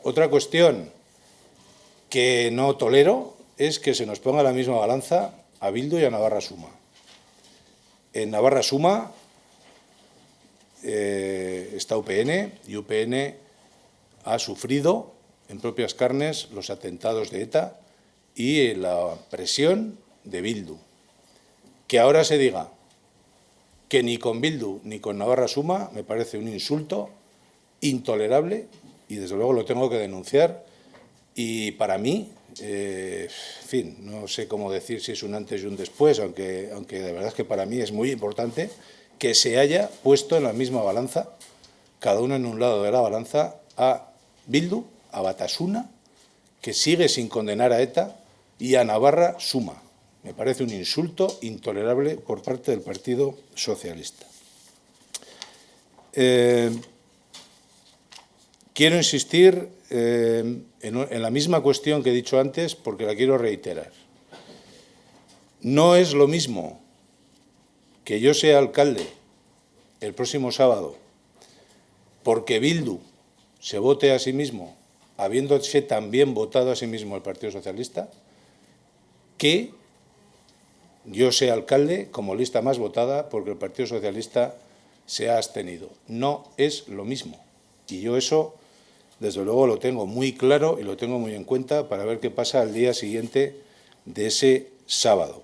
Otra cuestión que no tolero es que se nos ponga a la misma balanza a Bildu y a Navarra Suma. En Navarra Suma está UPN, y UPN ha sufrido en propias carnes los atentados de ETA y la presión de Bildu. Que ahora se diga que ni con Bildu ni con Navarra Suma me parece un insulto intolerable y desde luego lo tengo que denunciar. Y para mí, en fin, no sé cómo decir si es un antes y un después, aunque de verdad es que para mí es muy importante que se haya puesto en la misma balanza, cada uno en un lado de la balanza, a Bildu, a Batasuna, que sigue sin condenar a ETA, y a Navarra Suma. Me parece un insulto intolerable por parte del Partido Socialista. Quiero insistir en la misma cuestión que he dicho antes porque la quiero reiterar. No es lo mismo que yo sea alcalde el próximo sábado porque Bildu se vote a sí mismo, habiéndose también votado a sí mismo el Partido Socialista, que yo sea alcalde como lista más votada porque el Partido Socialista se ha abstenido. No es lo mismo. Y yo eso, desde luego, lo tengo muy claro y lo tengo muy en cuenta para ver qué pasa al día siguiente de ese sábado.